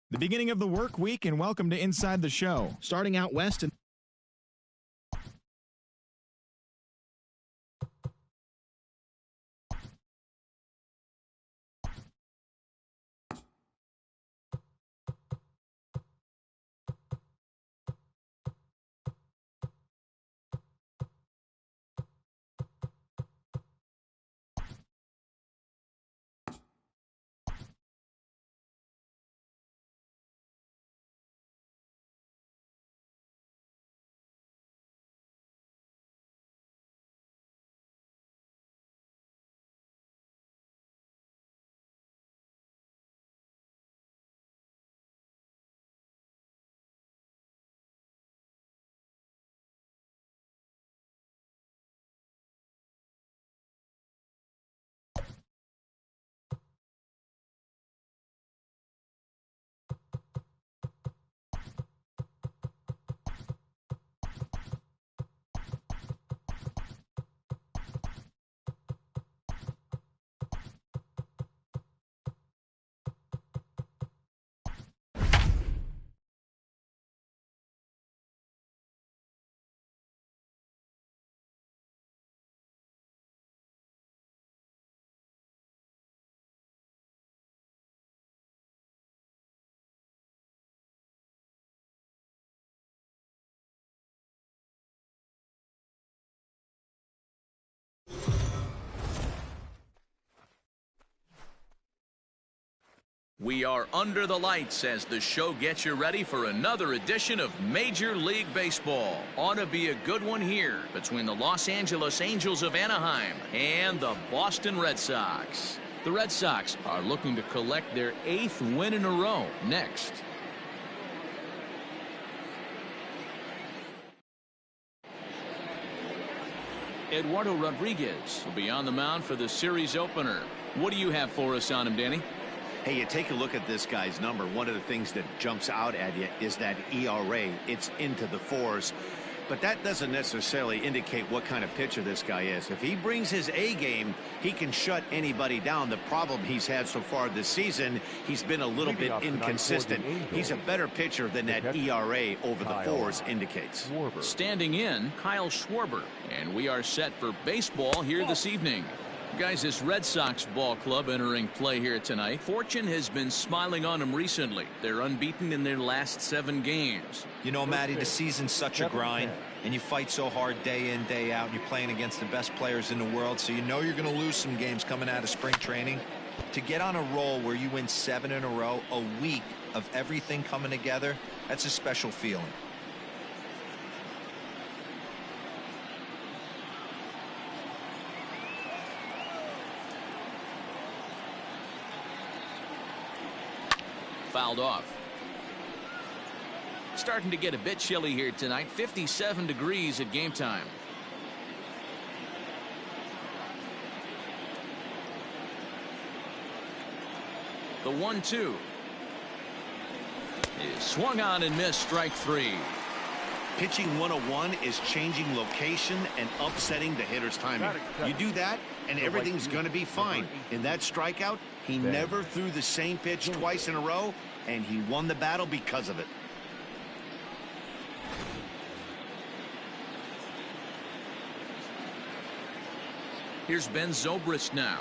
The beginning of the work week, and welcome to Inside the Show. Starting out west and We are under the lights as the show gets you ready for another edition of Major League Baseball. Ought to be a good one here between the Los Angeles Angels of Anaheim and the Boston Red Sox. The Red Sox are looking to collect their 8th win in a row next. Eduardo Rodriguez will be on the mound for the series opener. What do you have for us on him, Danny? Hey, you take a look at this guy's number. One of the things that jumps out at you is that ERA. It's into the 4s. But that doesn't necessarily indicate what kind of pitcher this guy is. If he brings his A game, he can shut anybody down. The problem he's had so far this season, he's been a little bit inconsistent. He's a better pitcher than that ERA over the 4s indicates. Standing in, Kyle Schwarber. And we are set for baseball here this evening. Guys, this Red Sox ball club entering play here tonight. Fortune has been smiling on them recently. They're unbeaten in their last 7 games. You know, Matty, the season's such a grind, and you fight so hard day in, day out, and you're playing against the best players in the world, so you know you're going to lose some games coming out of spring training. To get on a roll where you win 7 in a row, a week of everything coming together, that's a special feeling. Fouled off. Starting to get a bit chilly here tonight. 57 degrees at game time. The 1-2 is swung on and missed. Strike 3. Pitching 101 is changing location and upsetting the hitter's timing. You do that, and everything's going to be fine. In that strikeout, he never threw the same pitch twice in a row, and he won the battle because of it. Here's Ben Zobrist now,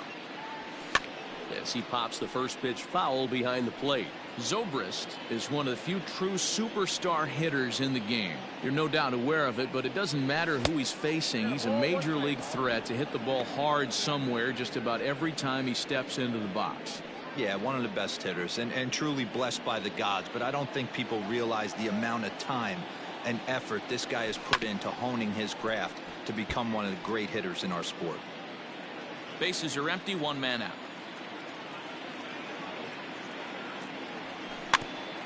as he pops the first pitch foul behind the plate. Zobrist is one of the few true superstar hitters in the game. You're no doubt aware of it, but it doesn't matter who he's facing. He's a major league threat to hit the ball hard somewhere just about every time he steps into the box. Yeah, one of the best hitters and truly blessed by the gods, but I don't think people realize the amount of time and effort this guy has put into honing his craft to become one of the great hitters in our sport. Bases are empty, 1 man out.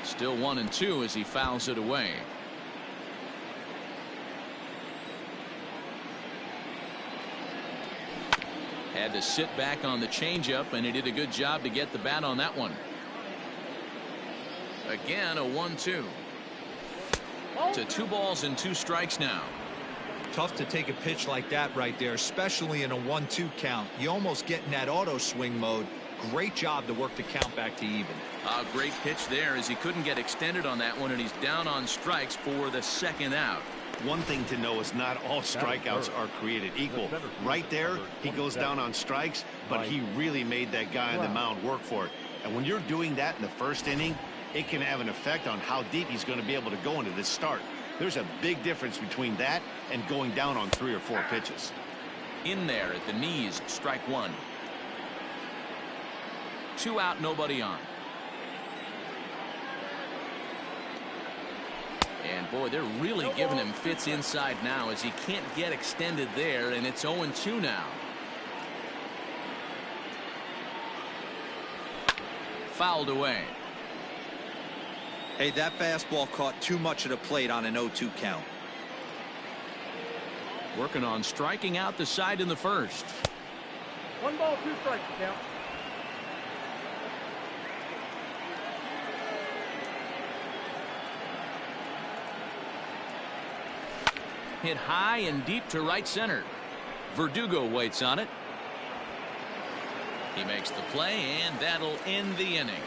Still 1-2 as he fouls it away. Had to sit back on the changeup, and he did a good job to get the bat on that one. Again, a 1-2. To 2 balls and 2 strikes now. Tough to take a pitch like that right there, especially in a 1-2 count. You almost get in that auto swing mode. Great job to work the count back to even. A great pitch there, as he couldn't get extended on that one, and he's down on strikes for the second out. One thing to know is not all strikeouts are created equal. Right there, he goes down on strikes, but he really made that guy on the mound work for it. And when you're doing that in the first inning, it can have an effect on how deep he's going to be able to go into this start. There's a big difference between that and going down on 3 or 4 pitches. In there at the knees, strike one. 2 out, nobody on. And boy, they're really giving him fits inside now, as he can't get extended there, and it's 0-2 now. Fouled away. Hey, that fastball caught too much of the plate on an 0-2 count. Working on striking out the side in the first. 1 ball, 2 strikes count. Hit high and deep to right center. Verdugo waits on it. He makes the play, and that'll end the inning.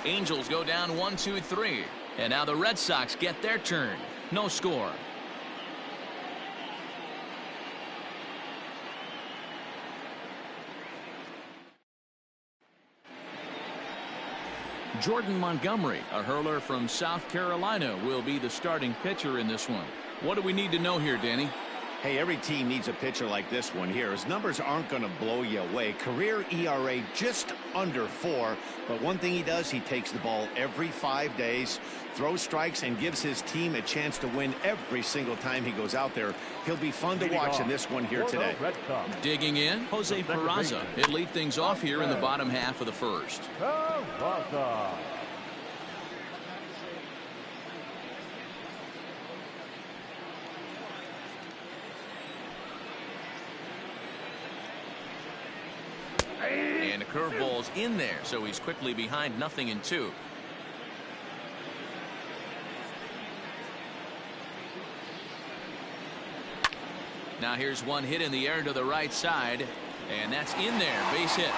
Angels go down 1-2-3, and now the Red Sox get their turn. No score. Jordan Montgomery, a hurler from South Carolina, will be the starting pitcher in this one. What do we need to know here, Danny? Hey, every team needs a pitcher like this one here. His numbers aren't going to blow you away. Career ERA just under 4. But one thing he does, he takes the ball every 5 days, throws strikes, and gives his team a chance to win every single time he goes out there. He'll be fun to watch in this one here today. Digging in, Jose Peraza. He'll lead things off here in the bottom half of the first. And a curveball's in there, so he's quickly behind 0-2. Now here's one hit in the air to the right side, and that's in there. Base hit.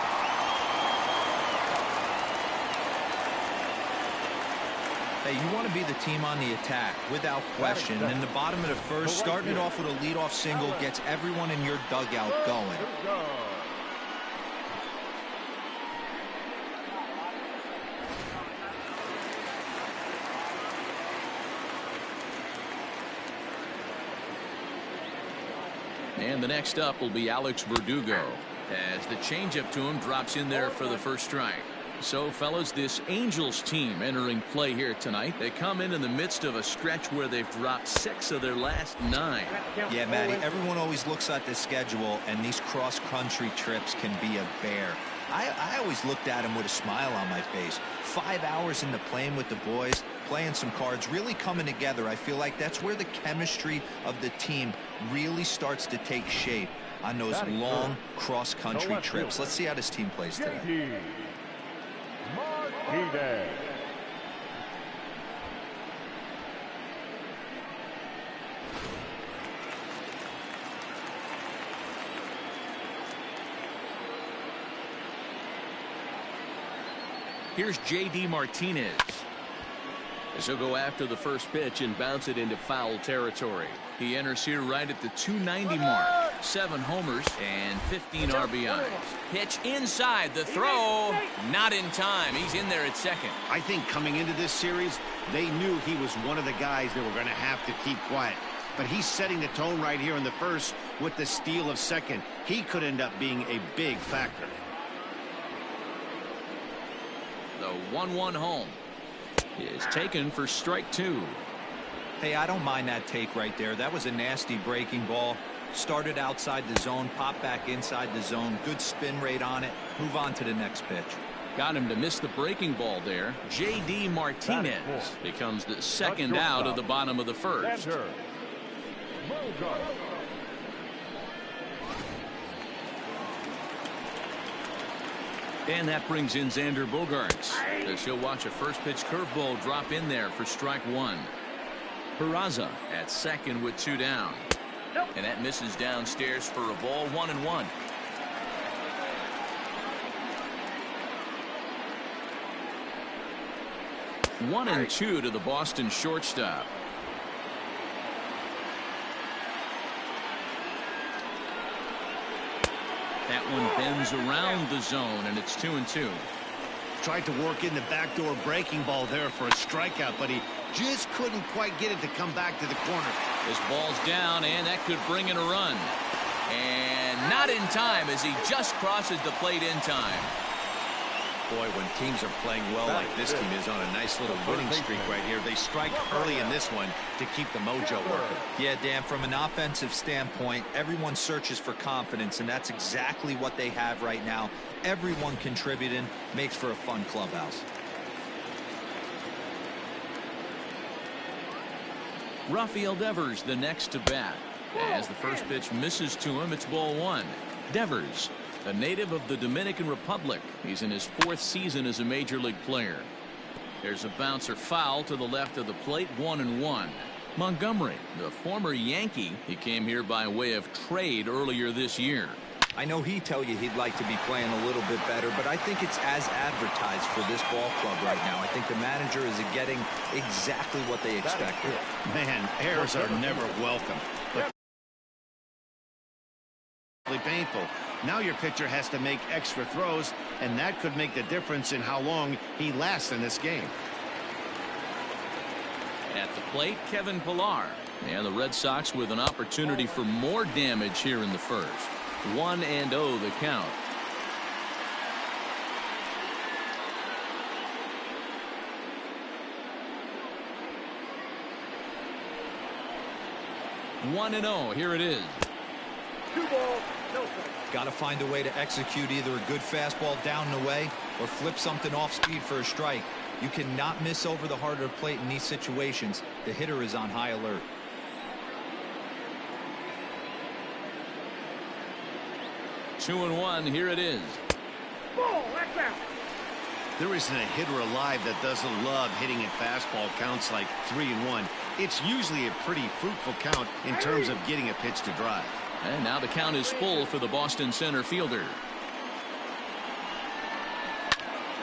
Hey, you want to be the team on the attack, without question. In the bottom of the first, starting it off with a leadoff single gets everyone in your dugout going. And the next up will be Alex Verdugo, as the changeup to him drops in there for the first strike. So, fellas, this Angels team entering play here tonight. They come in the midst of a stretch where they've dropped 6 of their last 9. Yeah, Matty, everyone always looks at the schedule, and these cross-country trips can be a bear. I always looked at him with a smile on my face. 5 hours into playing with the boys, playing some cards, really coming together. I feel like that's where the chemistry of the team really starts to take shape on those long cross-country trips. Let's see how this team plays today. Here's J.D. Martinez, as he'll go after the first pitch and bounce it into foul territory. He enters here right at the 290 mark. 7 homers and 15 RBIs. Pitch inside, the throw, not in time. He's in there at second. I think coming into this series, they knew he was one of the guys they were going to have to keep quiet. But he's setting the tone right here in the first with the steal of second. He could end up being a big factor. The 1-1 home is taken for strike 2. Hey, I don't mind that take right there. That was a nasty breaking ball. Started outside the zone, popped back inside the zone. Good spin rate on it. Move on to the next pitch. Got him to miss the breaking ball there. J.D. Martinez becomes the second out of the bottom of the first. And that brings in Xander Bogaerts, as he'll watch a first pitch curveball drop in there for strike 1. Peraza at second with 2 down. And that misses downstairs for a ball, 1-1. One and 2 to the Boston shortstop. That one bends around the zone, and it's 2-2. Tried to work in the backdoor breaking ball there for a strikeout, but he just couldn't quite get it to come back to the corner. This ball's down, and that could bring in a run. And not in time as he just crosses the plate in time. Boy, when teams are playing well like this team is on a nice little winning streak right here, they strike early in this one to keep the mojo working. Yeah, Dan, from an offensive standpoint, everyone searches for confidence, and that's exactly what they have right now. Everyone contributing makes for a fun clubhouse. Rafael Devers the next to bat. As the first pitch misses to him, it's ball 1. Devers, a native of the Dominican Republic. He's in his 4th season as a major league player. There's a bouncer foul to the left of the plate, 1-1. Montgomery, the former Yankee, he came here by way of trade earlier this year. I know he'd tell you he'd like to be playing a little bit better, but I think it's as advertised for this ball club right now. I think the manager is getting exactly what they expected. Man, errors are never welcome. But painful. Now your pitcher has to make extra throws, and that could make the difference in how long he lasts in this game. At the plate, Kevin Pillar. And the Red Sox with an opportunity for more damage here in the first. 1-0 the count. One and 0. Here it is. 2 balls, no strikes. Got to find a way to execute either a good fastball down and away or flip something off speed for a strike. You cannot miss over the heart of the plate in these situations. The hitter is on high alert. Two and 1. Here it is. Ball, that's out. There isn't a hitter alive that doesn't love hitting at fastball counts like 3-1. It's usually a pretty fruitful count in terms of getting a pitch to drive. And now the count is full for the Boston center fielder.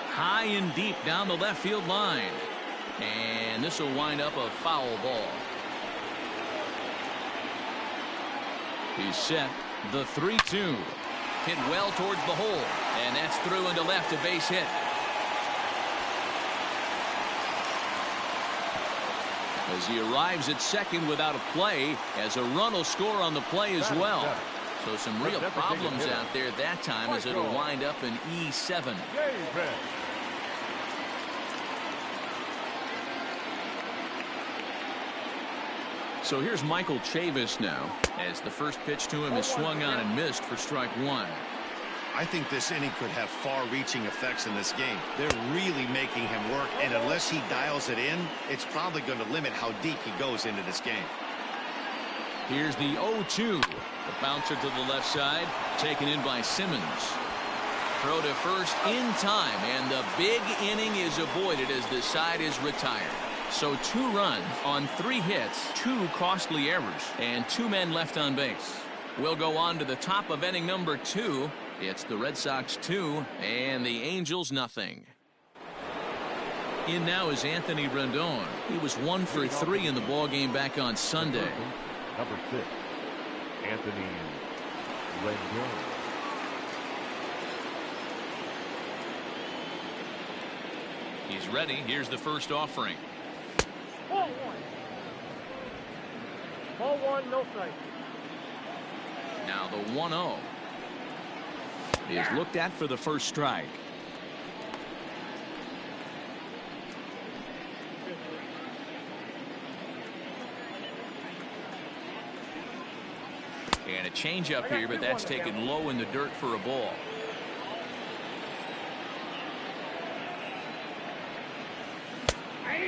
High and deep down the left field line. And this will wind up a foul ball. He's set. The 3-2. Hit well towards the hole. And that's through into left, a base hit. As he arrives at second without a play, as a run will score on the play as well. So some real problems out there that time as it'll wind up in E7. So here's Michael Chavis now, as the first pitch to him is swung on and missed for strike 1. I think this inning could have far-reaching effects in this game. They're really making him work, and unless he dials it in, it's probably going to limit how deep he goes into this game. Here's the 0-2. The bouncer to the left side, taken in by Simmons. Throw to first in time, and the big inning is avoided as the side is retired. So 2 runs on 3 hits, 2 costly errors, and 2 men left on base. We'll go on to the top of inning number 2. It's the Red Sox 2 and the Angels nothing. In now is Anthony Rendon. He was 1 for 3 in the ballgame back on Sunday. Number 6, Anthony Rendon. He's ready. Here's the first offering. Ball 1. Ball 1, no strike. Now the 1-0 is looked at for the first strike. And a changeup here, but that's taken low in the dirt for a ball.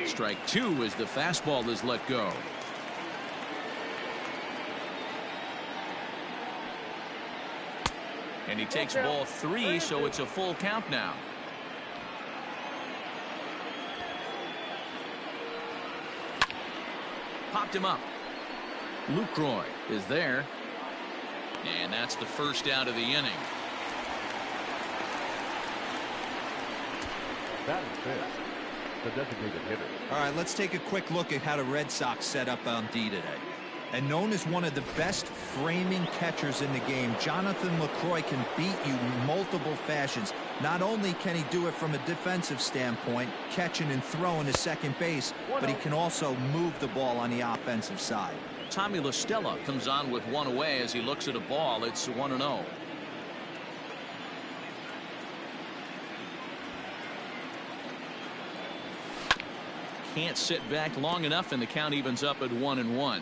Strike 2 as the fastball is let go. And he takes ball 3, so it's a full count now. Popped him up. Lucroy is there. And that's the first out of the inning. That is fifth, the designated hitter. All right, let's take a quick look at how the Red Sox set up on D today. And known as one of the best framing catchers in the game, Jonathan Lucroy can beat you in multiple fashions. Not only can he do it from a defensive standpoint, catching and throwing to second base, but he can also move the ball on the offensive side. Tommy La Stella comes on with one away as he looks at a ball. It's 1-0. Can't sit back long enough, and the count evens up at 1-1.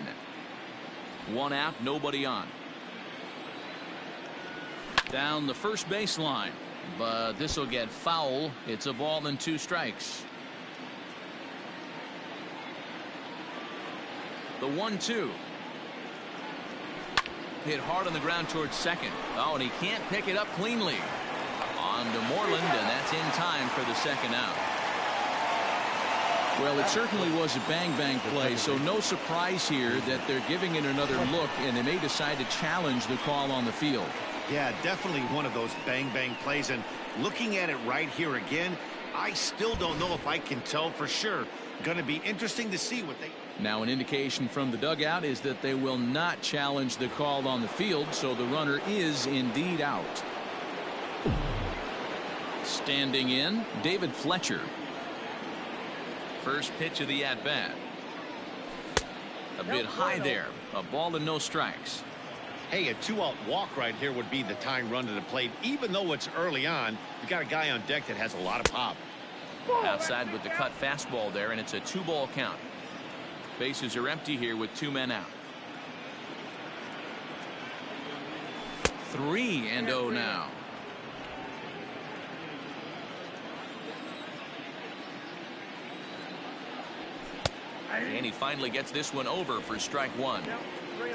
One out, nobody on. Down the first baseline, but this will get foul. It's a ball and 2 strikes. The 1-2. Hit hard on the ground towards second. Oh, and he can't pick it up cleanly. On to Moreland, and that's in time for the second out. Well, it certainly was a bang-bang play, so no surprise here that they're giving it another look, and they may decide to challenge the call on the field. Yeah, definitely one of those bang-bang plays, and looking at it right here again, I still don't know if I can tell for sure. Going to be interesting to see what they... Now, an indication from the dugout is that they will not challenge the call on the field, so the runner is indeed out. Standing in, David Fletcher. First pitch of the at-bat. A bit high there. A ball and no strikes. Hey, a 2-out walk right here would be the tying run to the plate. Even though it's early on, you got a guy on deck that has a lot of pop. Outside with the cut fastball there, and it's a 2-ball count. Bases are empty here with 2 men out. 3-0 now. And he finally gets this one over for strike 1.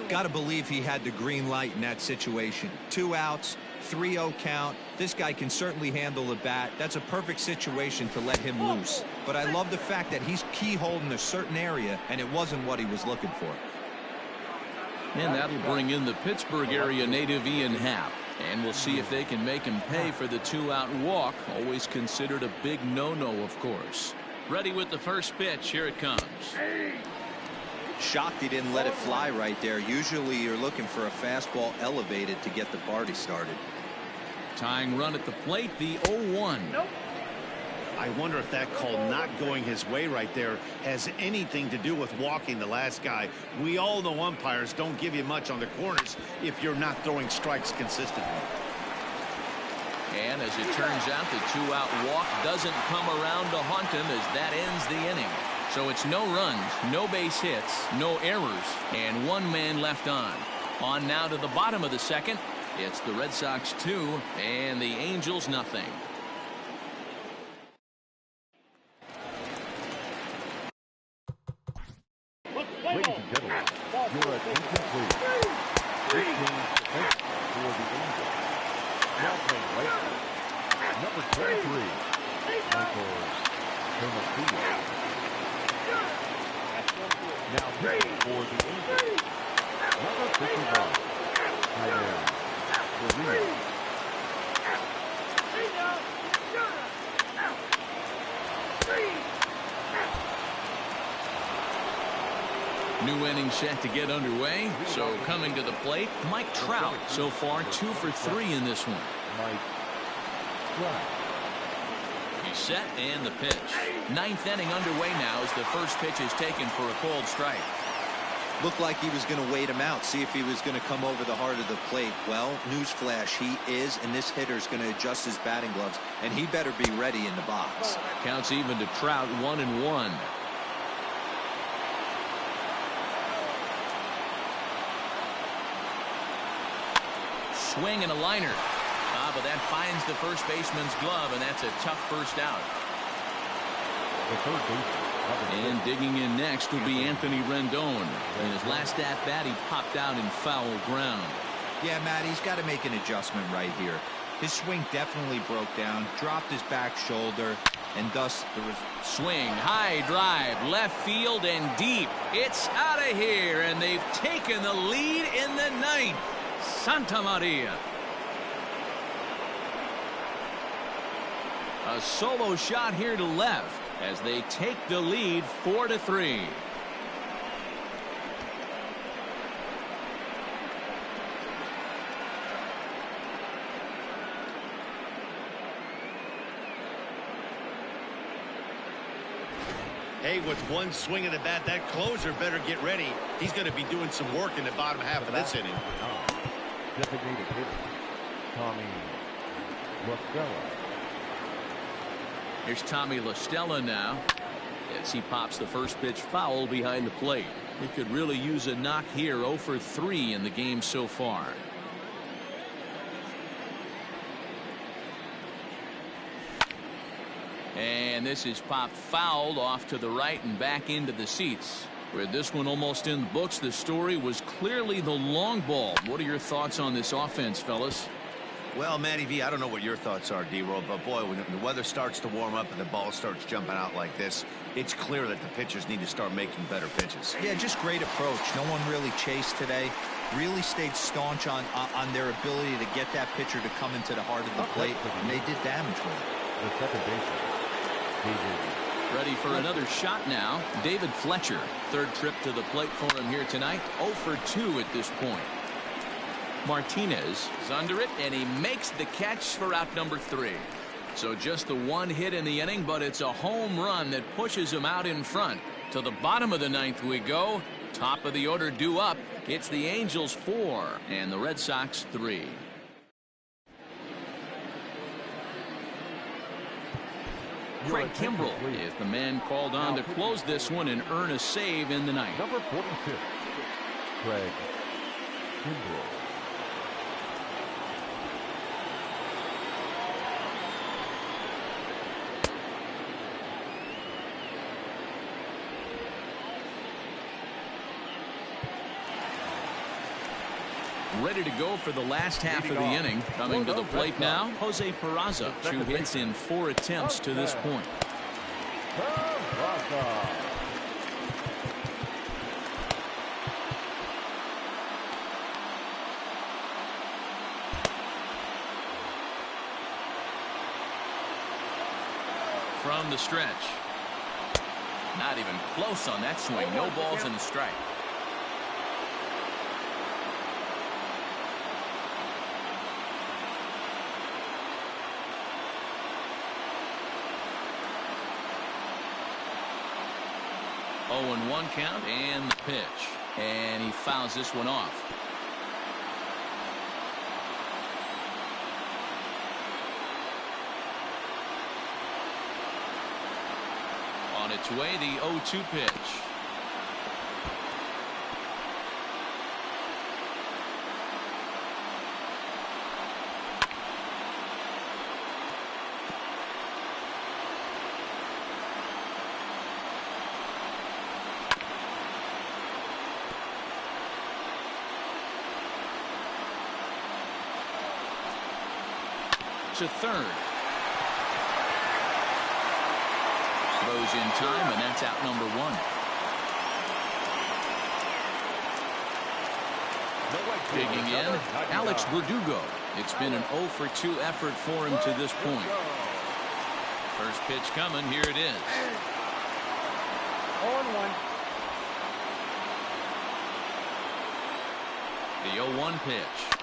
Got to believe he had the green light in that situation. 2 outs, 3-0 count. This guy can certainly handle the bat. That's a perfect situation to let him loose. But I love the fact that he's keyholed in a certain area, and it wasn't what he was looking for. And that'll bring in the Pittsburgh area native Ian Happ. And we'll see if they can make him pay for the 2-out walk. Always considered a big no-no, of course. Ready with the first pitch. Here it comes. Shocked he didn't let it fly right there. Usually you're looking for a fastball elevated to get the party started. Tying run at the plate, the 0-1. I wonder if that call not going his way right there has anything to do with walking the last guy. We all know umpires don't give you much on the corners if you're not throwing strikes consistently. And as it turns out, the 2-out walk doesn't come around to haunt him as that ends the inning. So it's no runs, no base hits, no errors, and 1 man left on. On now to the bottom of the second. It's the Red Sox 2 and the Angels nothing. Ladies and gentlemen, your attention please. This game's defense for the Angels. Now playing right field, number 23, Michael Tomasino. Now pitching for the Angels, number 51, Tyler Guerrero. New inning set to get underway. So coming to the plate, Mike Trout. So far 2 for 3 in this one. Mike Trout. He's set and the pitch. 9th inning underway now as the first pitch is taken for a called strike. Looked like he was going to wait him out, see if he was going to come over the heart of the plate. Well, newsflash, he is, and this hitter's going to adjust his batting gloves, and he better be ready in the box. Counts even to Trout, 1-1. Swing and a liner. But that finds the first baseman's glove, and that's a tough first out. The third baseman. And digging in next will be Anthony Rendon. In his last at-bat, he popped out in foul ground. Yeah, Matt, he's got to make an adjustment right here. His swing definitely broke down, dropped his back shoulder. and thus there was swing, high drive, left field and deep. It's out of here, and they've taken the lead in the ninth. Santa Maria. A solo shot here to left as they take the lead 4-3. Hey, with one swing of the bat, that closer better get ready. He's going to be doing some work in the bottom half of this inning. Designated hitter, Tommy La Stella. Here's Tommy La Stella now as he pops the first pitch foul behind the plate. He could really use a knock here. 0 for 3 in the game so far. And this is popped fouled off to the right and back into the seats. With this one almost in the books, the story was clearly the long ball. What are your thoughts on this offense, fellas? Well, Matty V, I don't know what your thoughts are, D-Roll, but boy, when the weather starts to warm up and the ball starts jumping out like this, it's clear that the pitchers need to start making better pitches. Yeah, just great approach. No one really chased today. Really stayed staunch on their ability to get that pitcher to come into the heart of the plate, and they did damage with it. The second baseman, David. Ready for another shot now. David Fletcher. Third trip to the plate for him here tonight. 0 for 2 at this point. Martinez is under it, and he makes the catch for out number 3. So just the one hit in the inning, but it's a home run that pushes him out in front. To the bottom of the ninth we go. Top of the order due up. It's the Angels 4 and the Red Sox 3. Craig Kimbrell is the man called on to close this one and earn a save in the ninth. Number 46, Craig Kimbrell. Ready to go for the last half of the inning. Coming to the plate now, Jose Peraza. 2 hits in 4 attempts to this point. From the stretch. Not even close on that swing. No balls and a strike. Oh, and 1 count and the pitch. And he fouls this one off. On its way, the 0-2 pitch. To third. Throws in time, and that's out number 1. Digging in, Alex Verdugo. It's been an 0 for 2 effort for him to this point. First pitch coming. Here it is. 0-1. The 0-1 pitch.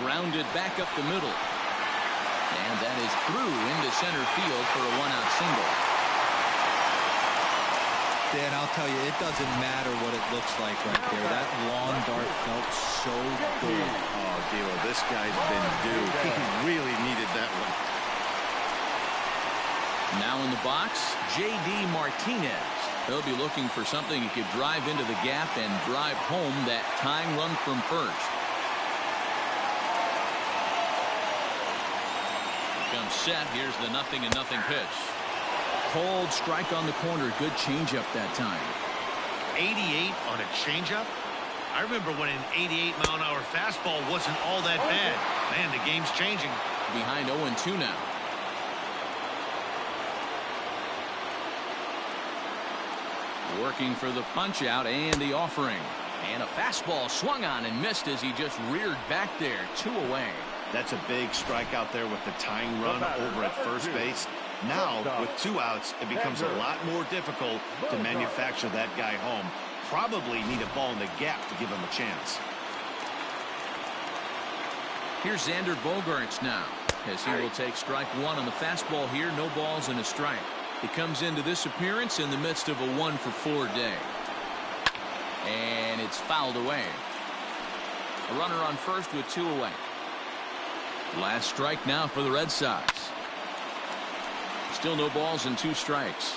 Grounded back up the middle. And that is through into center field for a 1-out single. Dan, I'll tell you, it doesn't matter what it looks like right there. That long dart felt so good. Oh, Dilo, this guy's been due. He really needed that one. Now in the box, J.D. Martinez. He'll be looking for something he could drive into the gap and drive home that tying run from first. comes set. Here's the 0-0 pitch. Cold strike on the corner. Good changeup that time. 88 on a changeup? I remember when an 88-mile-an-hour fastball wasn't all that bad. Man, the game's changing. Behind 0-2 now. Working for the punch out and the offering. And a fastball swung on and missed as he just reared back there. 2 away. That's a big strikeout there with the tying run over at first base. Now, with 2 outs, it becomes a lot more difficult to manufacture that guy home. Probably need a ball in the gap to give him a chance. Here's Xander Bogaerts now, as he will take strike 1 on the fastball here. No balls and a strike. He comes into this appearance in the midst of a 1-for-4 day. And it's fouled away. A runner on first with 2 away. Last strike now for the Red Sox. Still no balls and 2 strikes.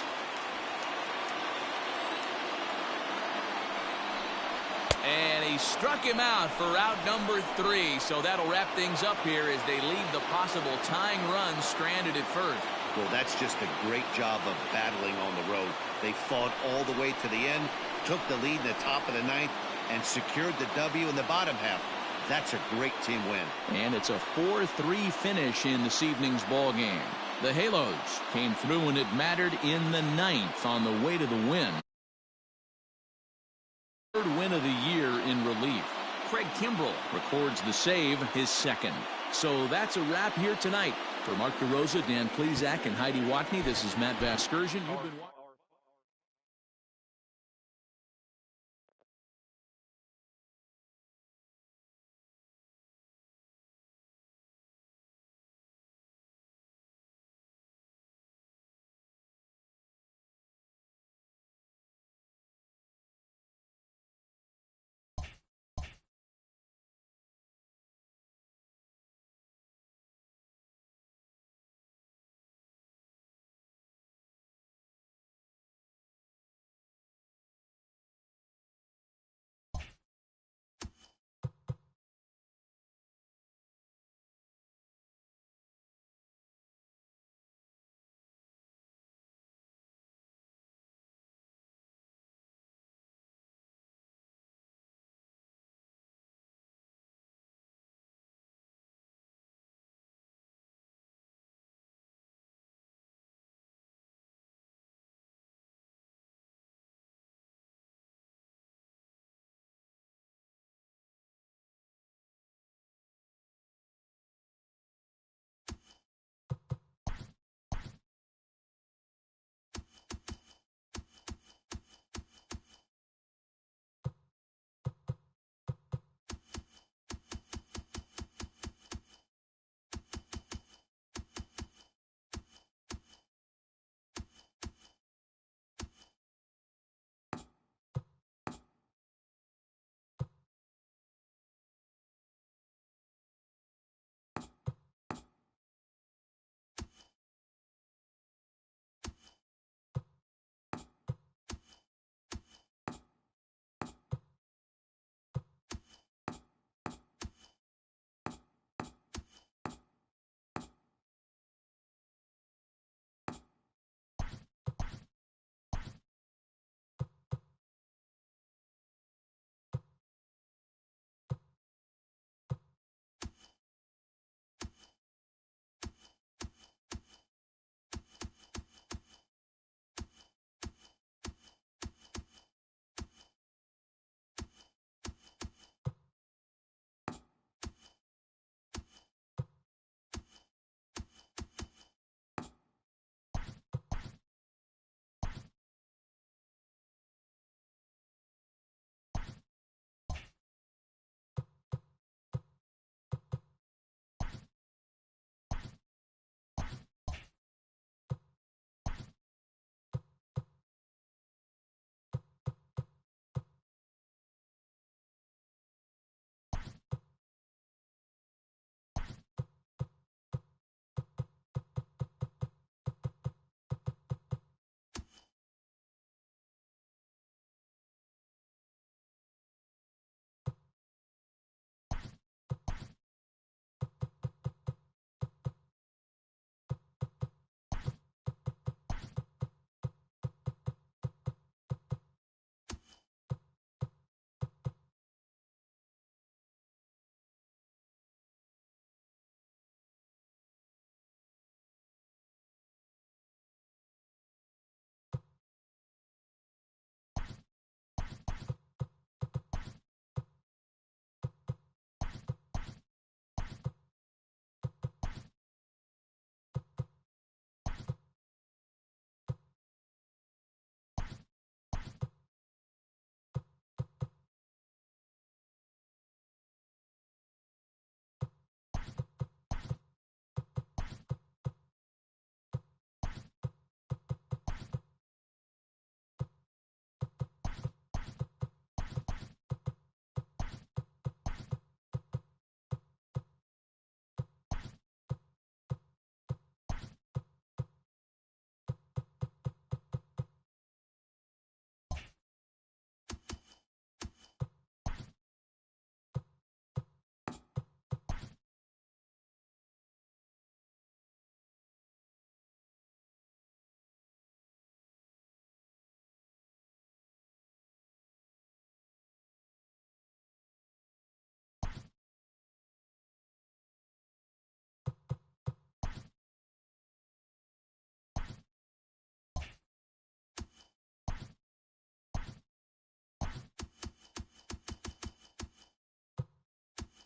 And he struck him out for out number 3. So that'll wrap things up here as they leave the possible tying run stranded at first. Well, that's just a great job of battling on the road. They fought all the way to the end, took the lead in the top of the 9th, and secured the W in the bottom half. That's a great team win. And it's a 4-3 finish in this evening's ball game. The Halos came through when it mattered in the 9th on the way to the win. Third win of the year in relief. Craig Kimbrell records the save, his 2nd. So that's a wrap here tonight. For Mark DeRosa, Dan Plesac, and Heidi Watney, this is Matt Vasgersian. You've been watching.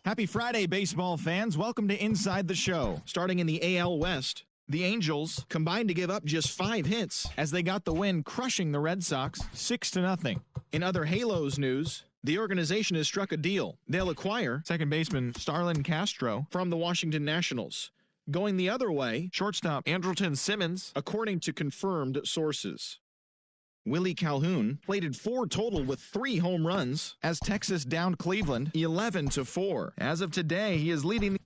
Happy Friday, baseball fans. Welcome to Inside the Show. Starting in the AL West, the Angels combined to give up just 5 hits as they got the win, crushing the Red Sox 6-0. In other Halos news, the organization has struck a deal. They'll acquire second baseman Starlin Castro from the Washington Nationals. Going the other way, shortstop Andrelton Simmons, according to confirmed sources. Willie Calhoun plated 4 total with 3 home runs as Texas downed Cleveland 11-4. As of today, he is leading the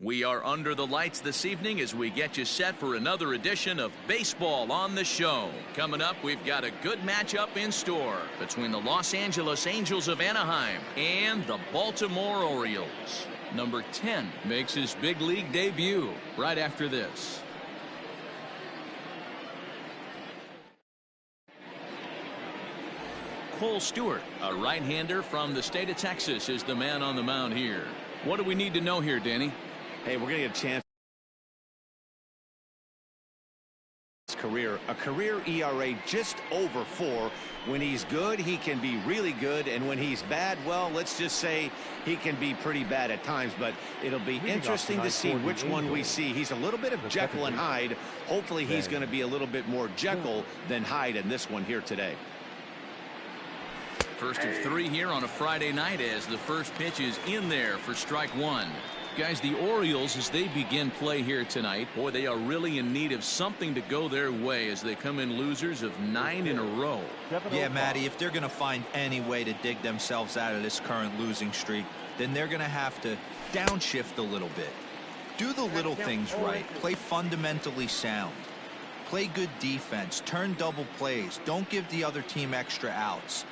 We are under the lights this evening as we get you set for another edition of Baseball on the Show. Coming up, we've got a good matchup in store between the Los Angeles Angels of Anaheim and the Baltimore Orioles. Number 10 makes his big league debut right after this. Cole Stewart, a right-hander from the state of Texas, is the man on the mound here. What do we need to know here, Danny? Hey, we're going to get a chance. A career ERA just over 4. When he's good, he can be really good, and when he's bad, well, let's just say he can be pretty bad at times. But it'll be interesting to see which one we see. He's a little bit of Jekyll and Hyde. Hopefully he's going to be a little bit more Jekyll than Hyde in this one here today. First of 3 here on a Friday night as the first pitch is in there for strike 1. Guys, the Orioles, as they begin play here tonight, boy, they are really in need of something to go their way as they come in losers of 9 in a row. Yeah, Matty, if they're going to find any way to dig themselves out of this current losing streak, then they're going to have to downshift a little bit. Do the little things right. Play fundamentally sound. Play good defense. Turn double plays. Don't give the other team extra outs.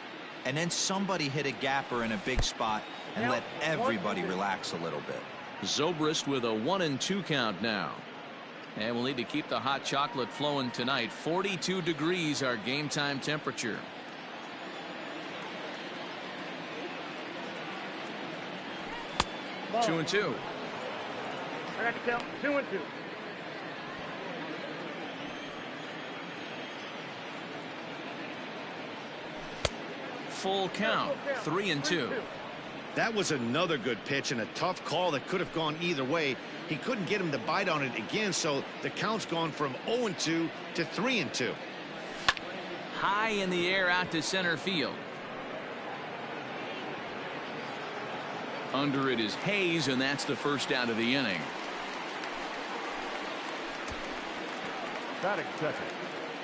And then somebody hit a gapper in a big spot and let everybody relax a little bit. Zobrist with a 1-2 count now. And we'll need to keep the hot chocolate flowing tonight. 42 degrees our game time temperature. Ball. 2-2. I got to count. 2-2. Full count. 3-2. That was another good pitch and a tough call that could have gone either way. He couldn't get him to bite on it again, so the count's gone from 0-2 to 3-2. High in the air out to center field. Under it is Hayes, and that's the first out of the inning. Batting second.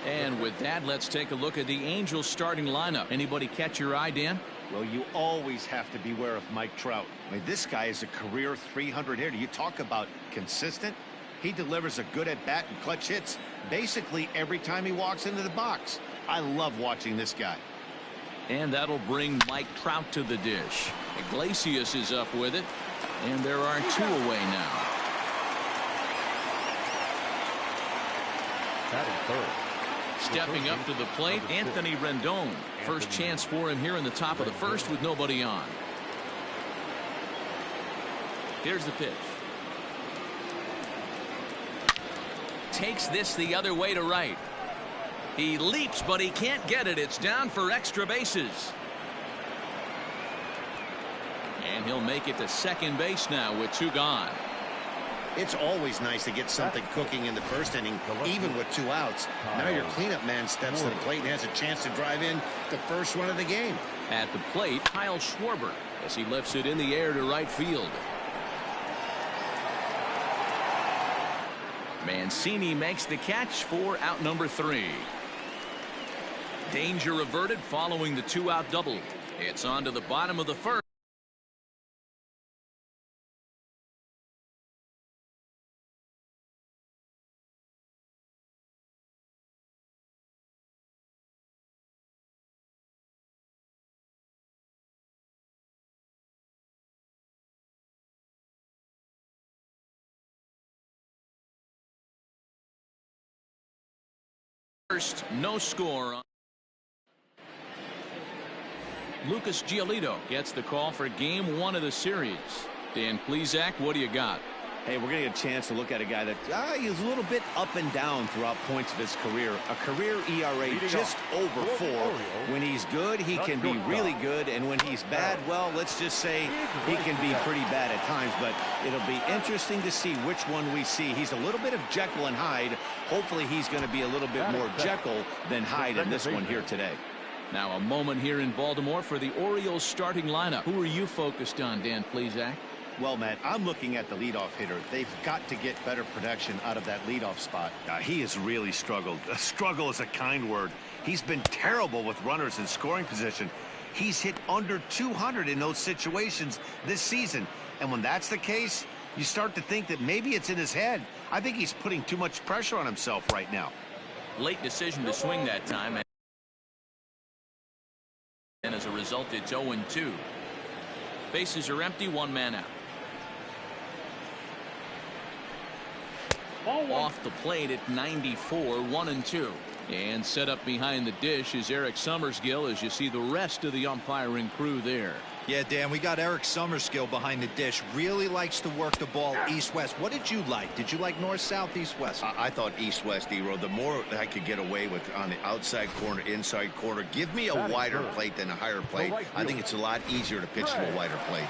And with that, let's take a look at the Angels starting lineup. Anybody catch your eye, Dan? Well, you always have to beware of Mike Trout. I mean, this guy is a career 300 hitter. You talk about consistent. He delivers a good at bat and clutch hits basically every time he walks into the box. I love watching this guy. And that'll bring Mike Trout to the dish. Iglesias is up with it, and there are 2 away now. Batting third. Stepping up to the plate, Anthony Rendon. First chance for him here in the top of the first with nobody on. Here's the pitch. takes this the other way to right. He leaps, but he can't get it. It's down for extra bases. And he'll make it to second base now with 2 gone. It's always nice to get something cooking in the first inning, even with 2 outs. Now your cleanup man steps to the plate and has a chance to drive in the first run of the game. At the plate, Kyle Schwarber, as he lifts it in the air to right field. Mancini makes the catch for out number 3. Danger averted following the 2-out double. It's on to the bottom of the first. First, no score. Lucas Giolito gets the call for game 1 of the series. Dan Plesac, what do you got? Hey, we're going to get a chance to look at a guy that he's a little bit up and down throughout points of his career. A career ERA just over 4. When he's good, he can be really good. And when he's bad, well, let's just say he can be pretty bad at times. But it'll be interesting to see which one we see. He's a little bit of Jekyll and Hyde. Hopefully he's going to be a little bit more Jekyll than Hyde in this one here today. Now a moment here in Baltimore for the Orioles starting lineup. Who are you focused on, Dan Plesac? Well, Matt, I'm looking at the leadoff hitter. They've got to get better production out of that leadoff spot. He has really struggled. Struggle is a kind word. He's been terrible with runners in scoring position. He's hit under 200 in those situations this season. And when that's the case, you start to think that maybe it's in his head. I think he's putting too much pressure on himself right now. Late decision to swing that time. And as a result, it's 0-2. Bases are empty, 1 man out. Off the plate at 94, 1-2. And set up behind the dish is Eric Summerskill as you see the rest of the umpiring crew there. Yeah, Dan, we got Eric Summerskill behind the dish. Really likes to work the ball east-west. What did you like? Did you like north-south, east-west? I thought east-west, E-Road. The more I could get away with on the outside corner, inside corner. Give me a wider plate than a higher plate. I think it's a lot easier to pitch to a wider plate.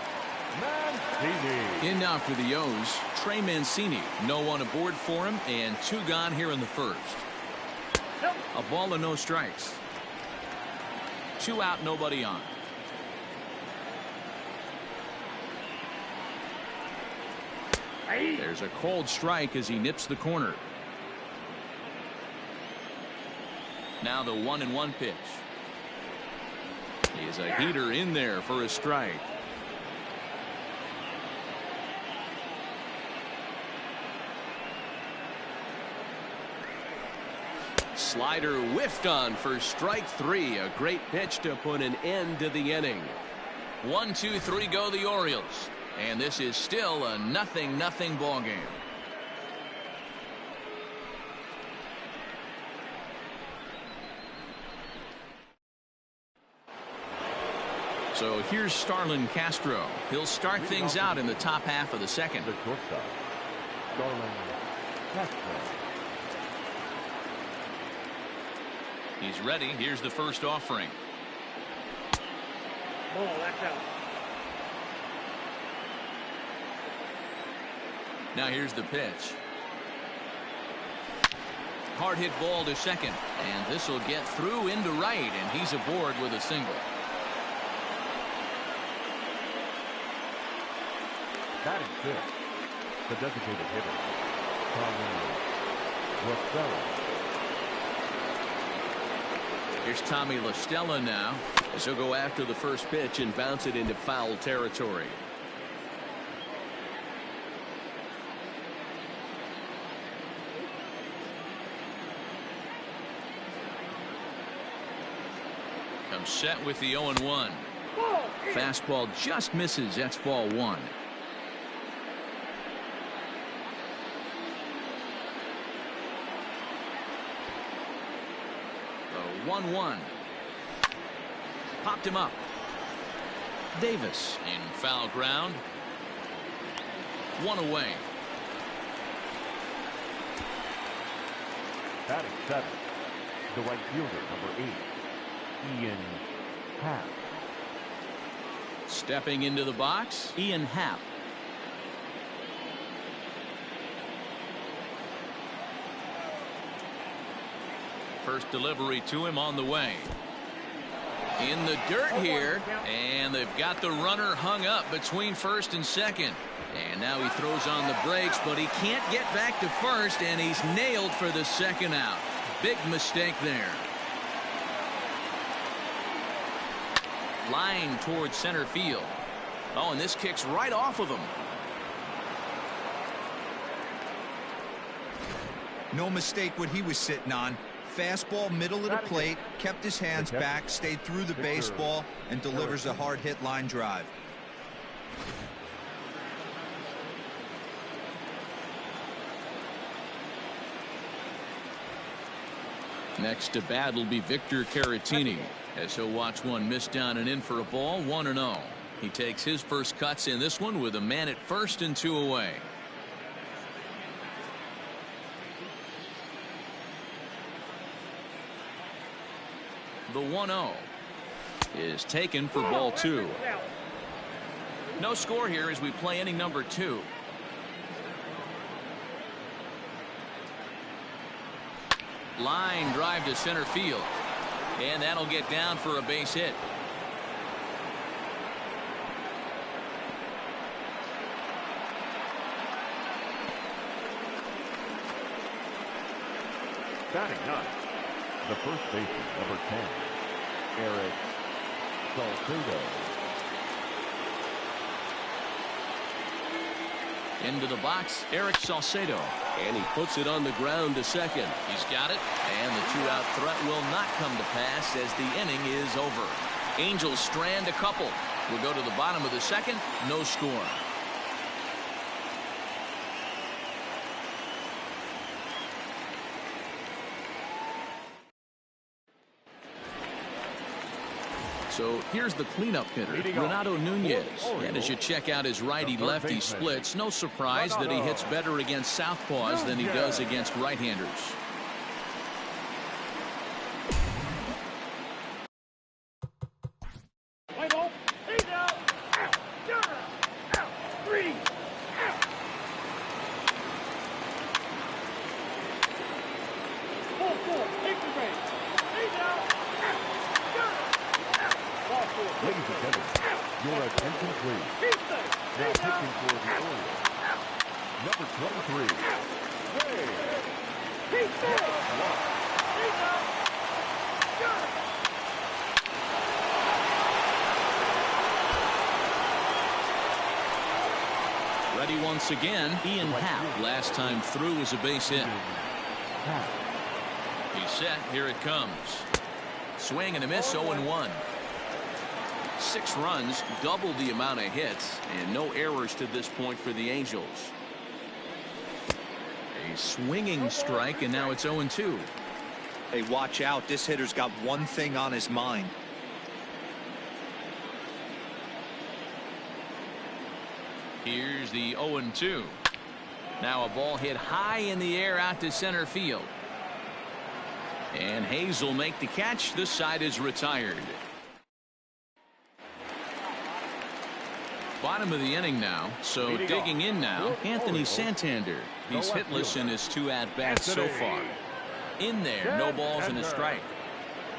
In now for the O's, Trey Mancini. No one aboard for him, and 2 gone here in the first. A ball and no strikes. 2 out, nobody on. There's a cold strike as he nips the corner. Now the 1-1 pitch. He is a heater in there for a strike. Slider whiffed on for strike 3. A great pitch to put an end to the inning. 1, 2, 3 go the Orioles. And this is still a 0-0 ball game. So here's Starlin Castro. He'll start things out in the top half of the second. The shortstop, Starlin Castro. He's ready. Here's the first offering. Ball, that's out. Now here's the pitch. Hard hit ball to second. And this will get through into right. And he's aboard with a single. Batting 5th, the designated hitter, Tommy La Stella. Here's Tommy La Stella now, as he'll go after the first pitch and bounce it into foul territory. Comes set with the 0-1. Fastball just misses. That's ball 1. The 1-1. Popped him up. Davis in foul ground. 1 away. Batting seventh, the right fielder, number 8, Ian Happ. Stepping into the box, Ian Happ. First delivery to him on the way. In the dirt here, and they've got the runner hung up between first and second. And now he throws on the brakes, but he can't get back to first, and he's nailed for the second out. Big mistake there. Line towards center field. Oh, and this kicks right off of him. No mistake what he was sitting on. Fastball, middle of the plate, kept his hands back, stayed through the baseball, and delivers a hard hit line drive. Next to bat will be Victor Caratini, as he'll watch one miss down and in for a ball, 1-0. He takes his first cuts in this one with a man at first and 2 away. The 1-0 is taken for ball 2. No score here as we play inning number 2. Line drive to center field, and that'll get down for a base hit. Batting ninth, the first baseman, number 10, Eric Salcedo. Into the box, Eric Salcedo, and he puts it on the ground to second. He's got it, and the 2-out threat will not come to pass as the inning is over. Angels strand a couple. We'll go to the bottom of the second, no score. So here's the cleanup hitter, Renato Nunez. And as you check out his righty-lefty splits, no surprise that he hits better against southpaws than he does against right-handers. Ladies and gentlemen, your attention please. Now pitching for the Orioles, number 23, Ready once again, Ian Happ. Last time through was a base hit. He's set. Here it comes. Swing and a miss, 0-1. 6 runs, double the amount of hits, and no errors to this point for the Angels. A swinging strike, and now it's 0-2. Hey, watch out. This hitter's got one thing on his mind. Here's the 0-2. Now a ball hit high in the air out to center field. And Hayes will make the catch. This side is retired. Bottom of the inning now, so digging in now, Anthony Santander. He's hitless in his 2 at-bats so far. In there, no balls and a strike.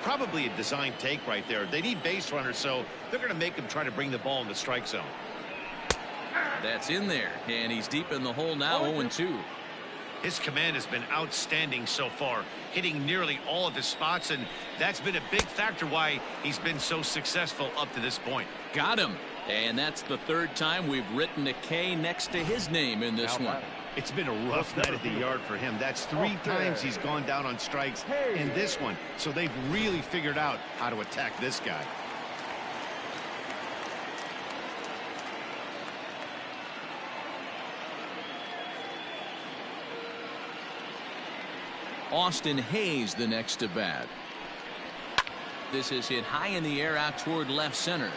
Probably a design take right there. They need base runners, so they're going to make him try to bring the ball in the strike zone. That's in there, and he's deep in the hole now, 0-2. His command has been outstanding so far, hitting nearly all of his spots, and that's been a big factor why he's been so successful up to this point. Got him. And that's the 3rd time we've written a K next to his name in this one. It's been a rough night at the yard for him. That's 3 times he's gone down on strikes in this one. So they've really figured out how to attack this guy. Austin Hayes the next to bat. This is hit high in the air out toward left center.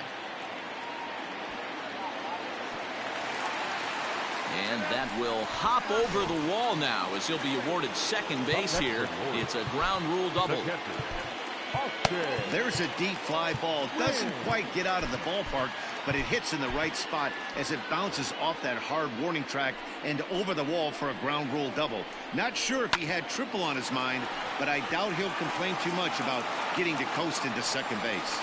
And that will hop over the wall now as he'll be awarded second base here. It's a ground rule double. There's a deep fly ball. Doesn't quite get out of the ballpark, but it hits in the right spot as it bounces off that hard warning track and over the wall for a ground rule double. Not sure if he had triple on his mind, but I doubt he'll complain too much about getting to coast into second base.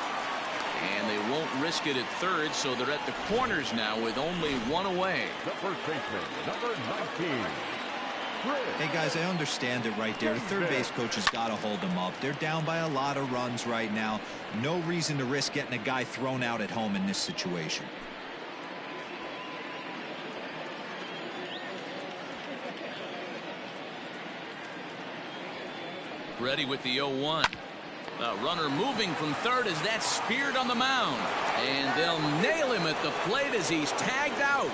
And they won't risk it at third, so they're at the corners now with only one away. The first baseman, number 19. Hey, guys, I understand it right there. The third base coach has got to hold them up. They're down by a lot of runs right now. No reason to risk getting a guy thrown out at home in this situation. Ready with the 0-1. The runner moving from third as that's speared on the mound. And they'll nail him at the plate as he's tagged out.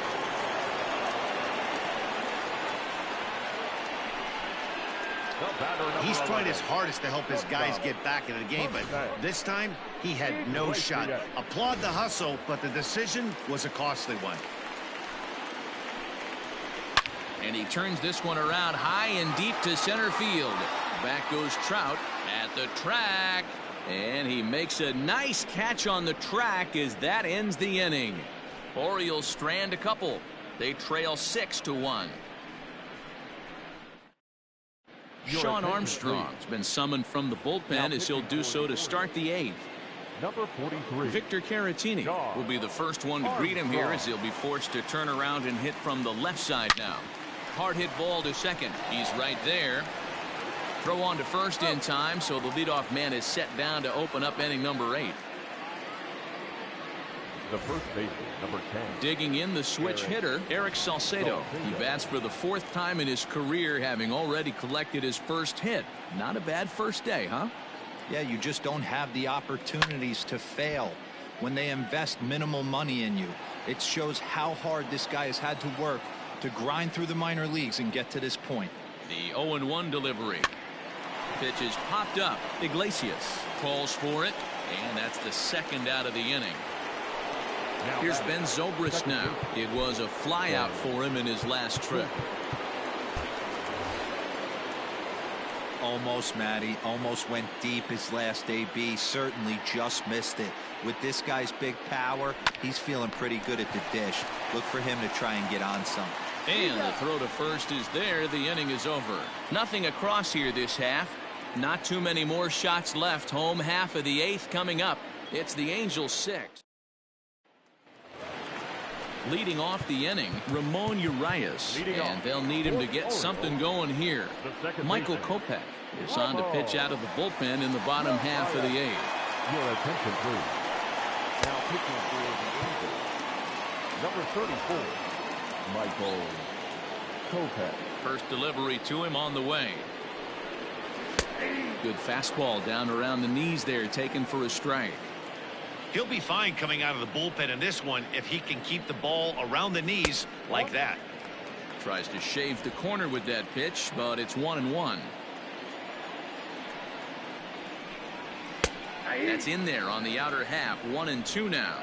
He's trying his hardest to help his guys get back in the game, but this time he had no shot. Applaud the hustle, but the decision was a costly one. And he turns this one around high and deep to center field. Back goes Trout at the track. And he makes a nice catch on the track as that ends the inning. Orioles strand a couple. They trail 6-1. Sean Armstrong's been summoned from the bullpen as he'll do so to start the 8th. Number 43. Victor Caratini will be the first one to greet him here as he'll be forced to turn around and hit from the left side now. Hard hit ball to second. He's right there. Throw on to first in time, so the leadoff man is set down to open up inning number 8. The first baseman, number 10. Digging in the switch hitter, Eric Salcedo. He bats for the 4th time in his career, having already collected his first hit. Not a bad first day, huh? Yeah, you just don't have the opportunities to fail when they invest minimal money in you. It shows how hard this guy has had to work to grind through the minor leagues and get to this point. The 0-1 delivery. Pitch is popped up. Iglesias calls for it, and that's the second out of the inning. Here's Ben Zobrist now. It was a flyout for him in his last trip. Almost, Matty. Almost went deep his last AB. Certainly just missed it. With this guy's big power, he's feeling pretty good at the dish. Look for him to try and get on some. And the throw to first is there. The inning is over. Nothing across here this half. Not too many more shots left. Home half of the 8th coming up. It's the Angels 6. Leading off the inning, Ramon Urias, and they'll need him to get something going here. Michael Kopech is on to pitch out of the bullpen in the bottom half of the 8th. Your attention, please. Now pitching for the Angels, number 34, Michael Kopech. First delivery to him on the way. Good fastball down around the knees there, taken for a strike. He'll be fine coming out of the bullpen in this one if he can keep the ball around the knees like that. Tries to shave the corner with that pitch, but it's 1-1. That's in there on the outer half. 1-2 now.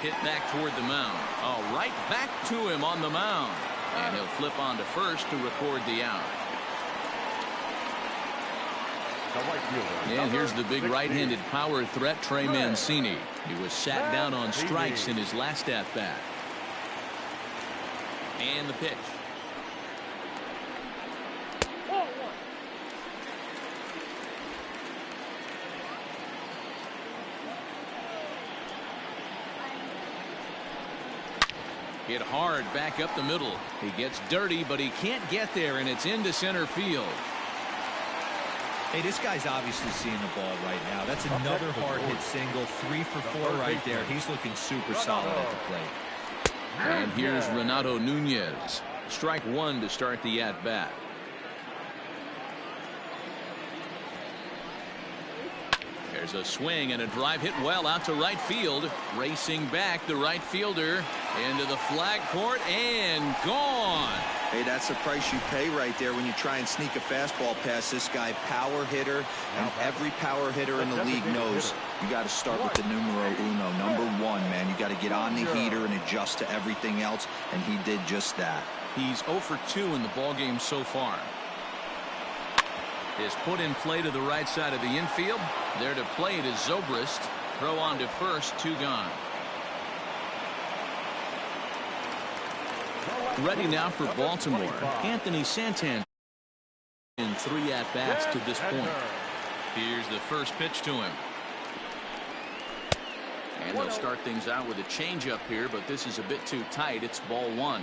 Hit back toward the mound. Oh, right back to him on the mound. And he'll flip on to first to record the out. And here's the big right-handed power threat, Trey Mancini. He was sat down on strikes in his last at-bat. And the pitch. Hit hard back up the middle. He gets dirty, but he can't get there, and it's into center field. Hey, this guy's obviously seeing the ball right now. That's another hard hit single. 3 for 4 right there. He's looking super solid at the plate. And here's Renato Nunez. Strike 1 to start the at-bat. There's a swing and a drive hit well out to right field. Racing back, the right fielder into the flag court and gone. Hey, that's the price you pay right there when you try and sneak a fastball past this guy. Power hitter, and every power hitter in the league knows you got to start with the numero uno, number one, man. You got to get on the heater and adjust to everything else, and he did just that. He's 0 for 2 in the ballgame so far. Is put in play to the right side of the infield. There to play it is Zobrist. Throw on to first, 2 gone. Ready now for Baltimore. Anthony Santander in 3 at-bats to this point. Here's the first pitch to him. And they'll start things out with a changeup here, but this is a bit too tight. It's ball 1.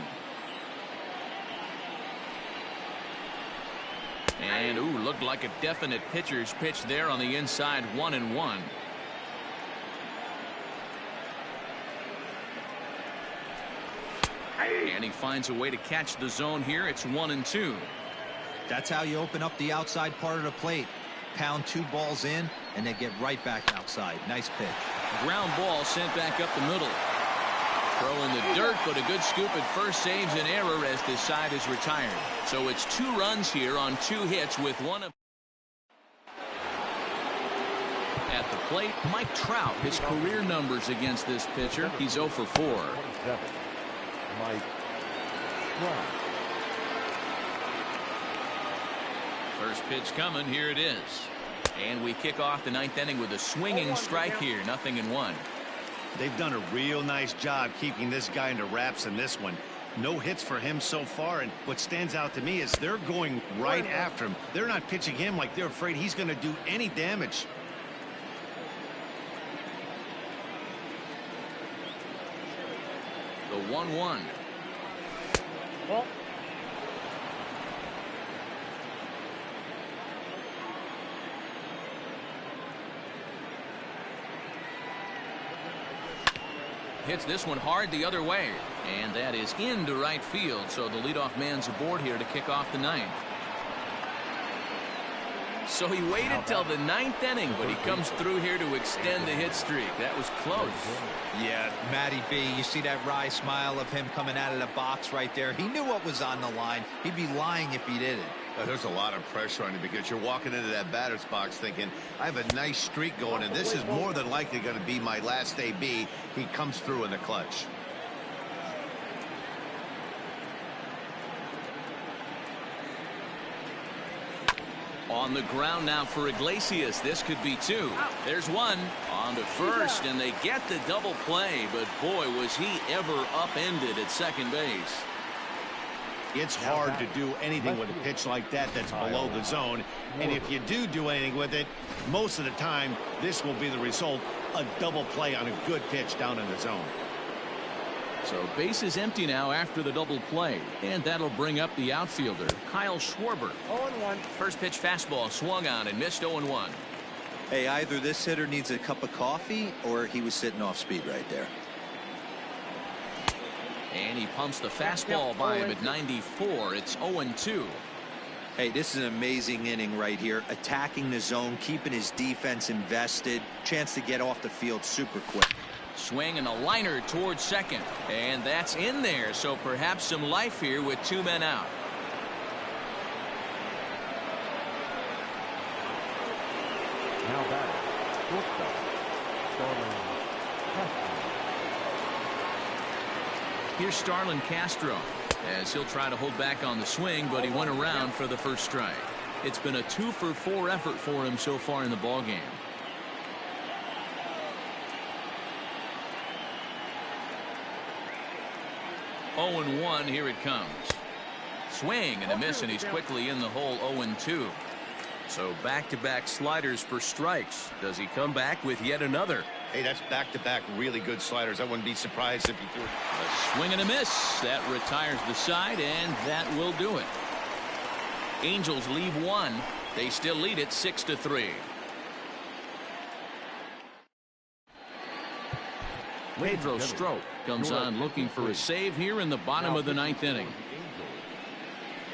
And, ooh, looked like a definite pitcher's pitch there on the inside, 1-1. And he finds a way to catch the zone here. It's 1-2. That's how you open up the outside part of the plate. Pound 2 balls in, and then get right back outside. Nice pitch. Ground ball sent back up the middle. Throw in the dirt, but a good scoop at first saves an error as this side is retired. So it's 2 runs here on 2 hits with 1 of. At the plate, Mike Trout. His career numbers against this pitcher. He's 0 for 4. Mike Trout. First pitch coming. Here it is. And we kick off the 9th inning with a swinging strike here. 0-1. They've done a real nice job keeping this guy into wraps in this one. No hits for him so far, and what stands out to me is they're going right after him. They're not pitching him like they're afraid he's going to do any damage. The 1-1. Ball. Hits this one hard the other way, and that is into right field. So the leadoff man's aboard here to kick off the 9th. So he waited till the 9th inning, but he comes through here to extend the hit streak. That was close. Yeah, Matty B, you see that wry smile of him coming out of the box right there. He knew what was on the line. He'd be lying if he didn't. There's a lot of pressure on you because you're walking into that batter's box thinking, I have a nice streak going, and this is more than likely going to be my last AB. He comes through in the clutch. On the ground now for Iglesias. This could be 2. There's 1 on to first, and they get the double play, but boy, was he ever upended at second base. It's hard to do anything with a pitch like that that's below the zone. And if you do anything with it, most of the time, this will be the result, a double play on a good pitch down in the zone. So base is empty now after the double play, and that'll bring up the outfielder, Kyle Schwarber. 0-1. First pitch fastball swung on and missed. 0-1. Hey, either this hitter needs a cup of coffee or he was sitting off speed right there. And he pumps the fastball by him at 94. It's 0-2. Hey, this is an amazing inning right here. Attacking the zone, keeping his defense invested. Chance to get off the field super quick. Swing and a liner towards second. And that's in there. So perhaps some life here with 2 men out. Now batting, shortstop, Starlin Castro. Here's Starlin Castro as he'll try to hold back on the swing, but he went around for the first strike. It's been a 2 for 4 effort for him so far in the ballgame. Oh, 0-1. Here it comes. Swing and a miss, and he's quickly in the hole. 0-2. So back-to-back sliders for strikes. Does he come back with yet another? Hey, that's back-to-back really good sliders. I wouldn't be surprised if he threw it. A swing and a miss. That retires the side, and that will do it. Angels leave 1. They still lead it 6-3. Pedro Strop comes on looking for a save here in the bottom of the 9th inning.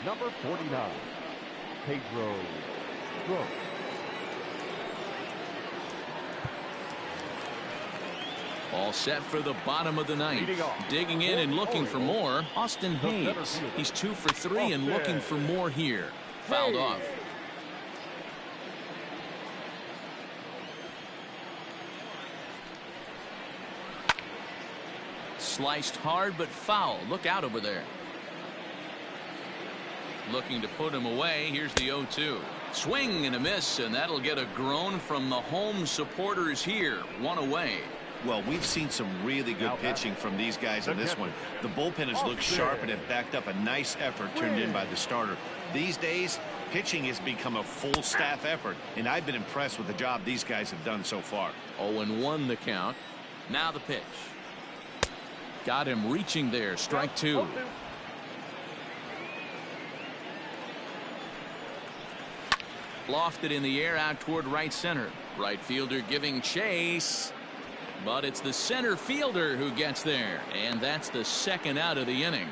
Number 49, Pedro Strop. All set for the bottom of the ninth. Digging in and looking for more, Austin Hayes. He's 2 for 3 and looking for more here. Fouled off. Sliced hard but foul. Look out over there. Looking to put him away. Here's the 0-2. Swing and a miss, and that'll get a groan from the home supporters here. 1 away. Well, we've seen some really good pitching from these guys in this one. The bullpen has looked sharp and have backed up a nice effort turned in by the starter. These days, pitching has become a full staff effort, and I've been impressed with the job these guys have done so far. 0-1 the count. Now the pitch. Got him reaching there. Strike 2. Lofted in the air out toward right center. Right fielder giving chase. But it's the center fielder who gets there. And that's the second out of the inning.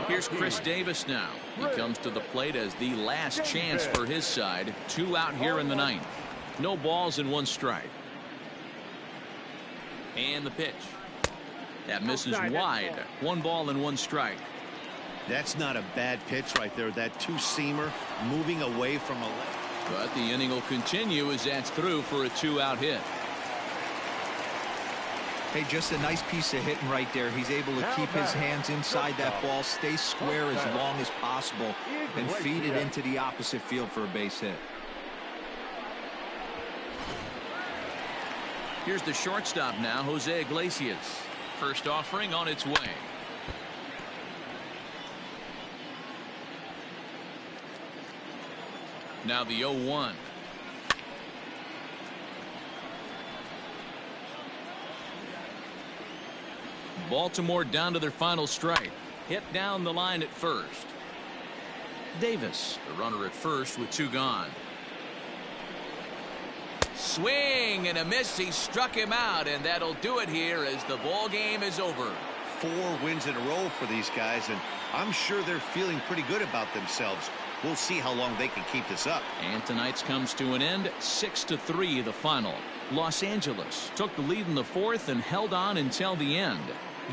Here's Chris Davis now. He comes to the plate as the last chance for his side. 2 out here in the ninth. No balls and 1 strike. And the pitch. That misses wide. 1 ball and 1 strike. That's not a bad pitch right there. That 2-seamer moving away from a left. But the inning will continue as that's through for a 2-out hit. Hey, just a nice piece of hitting right there. He's able to keep his hands inside that ball, stay square as long as possible, and feed it into the opposite field for a base hit. Here's the shortstop now, Jose Iglesias. First offering on its way. Now the 0-1. Baltimore down to their final strike. Hit down the line at first. Davis, the runner at first with 2 gone. Swing and a miss. He struck him out, and that'll do it here as the ball game is over. 4 wins in a row for these guys, and I'm sure they're feeling pretty good about themselves. We'll see how long they can keep this up. And tonight's comes to an end. 6-3 the final. Los Angeles took the lead in the 4th and held on until the end.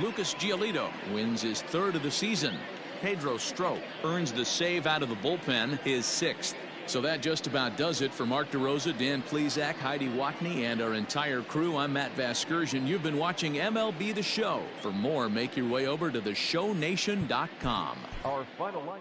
Lucas Giolito wins his 3rd of the season. Pedro Strop earns the save out of the bullpen, his 6th. So that just about does it for Mark DeRosa, Dan Plesac, Heidi Watney, and our entire crew. I'm Matt Vasgersian. You've been watching MLB The Show. For more, make your way over to theshownation.com. Our final line.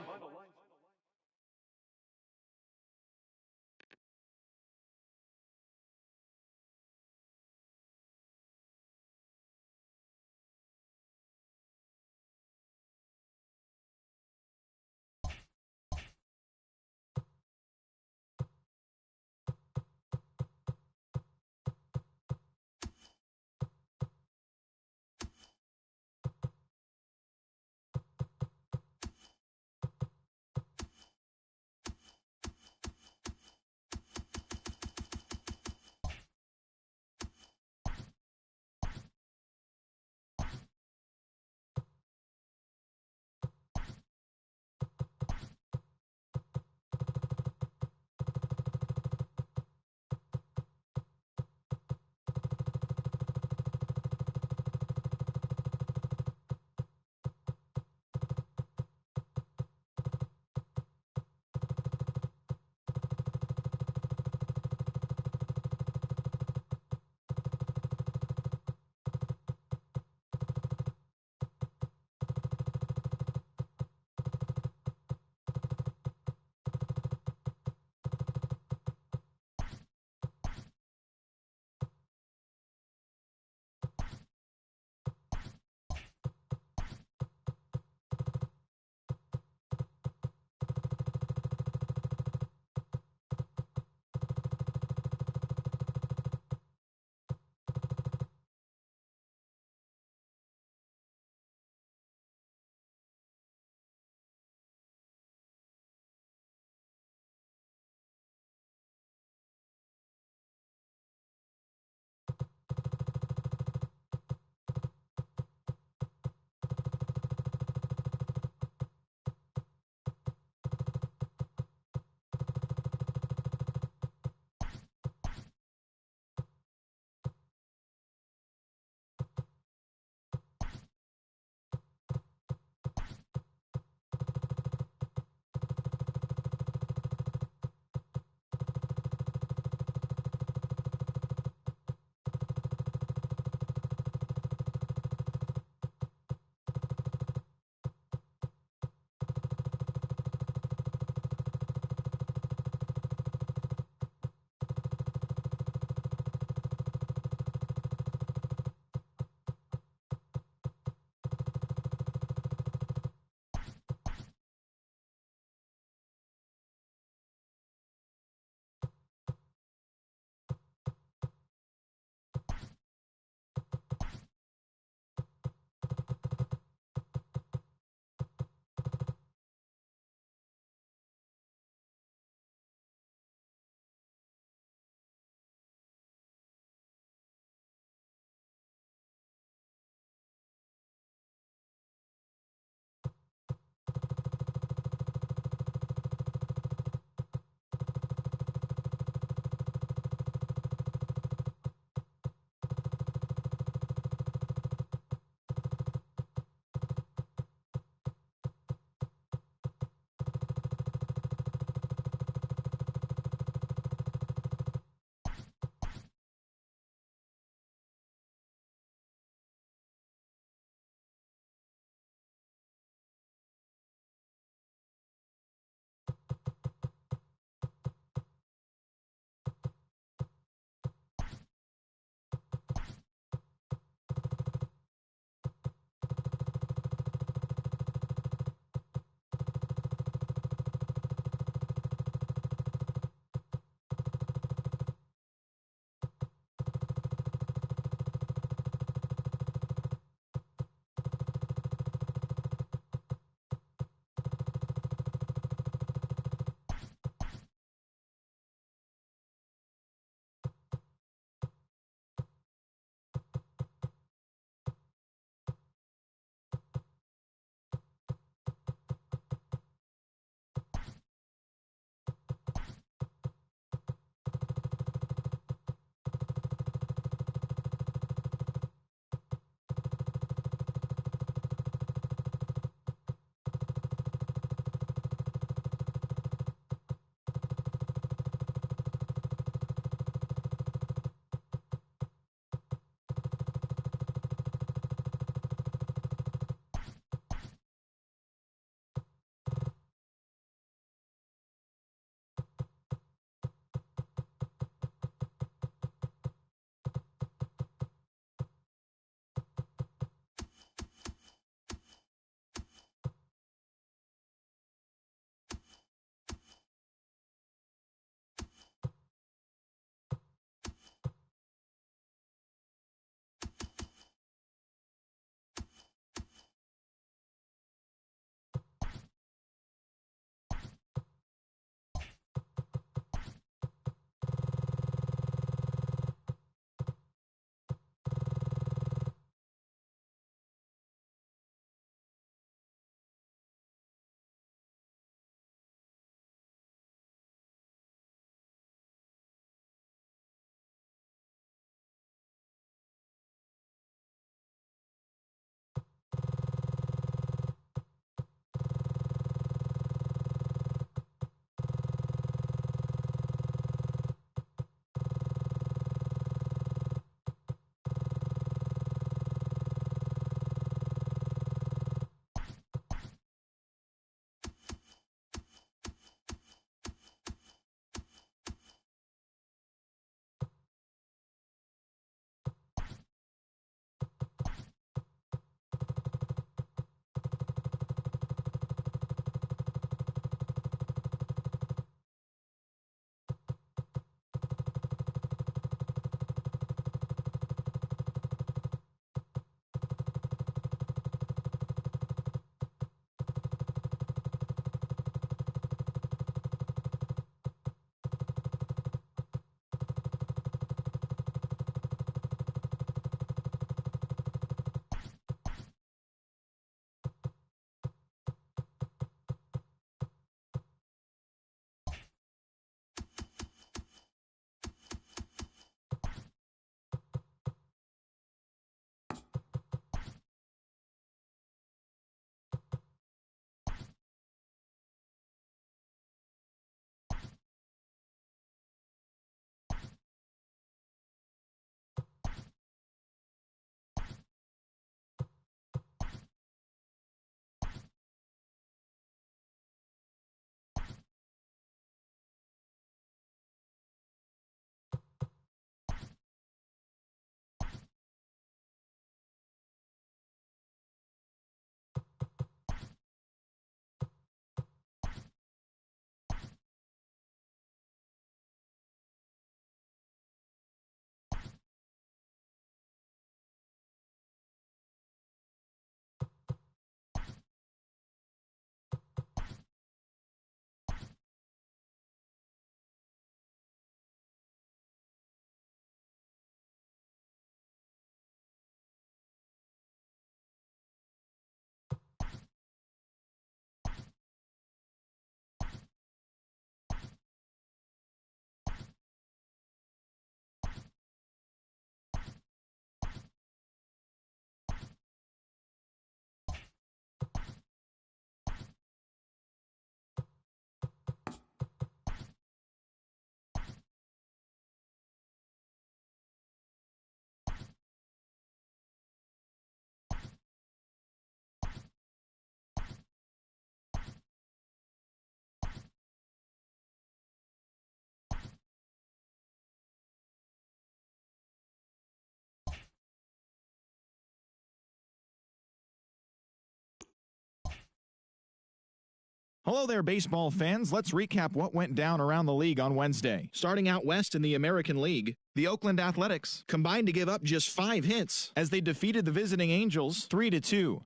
Hello there, baseball fans. Let's recap what went down around the league on Wednesday. Starting out west in the American League, the Oakland Athletics combined to give up just 5 hits as they defeated the visiting Angels 3-2.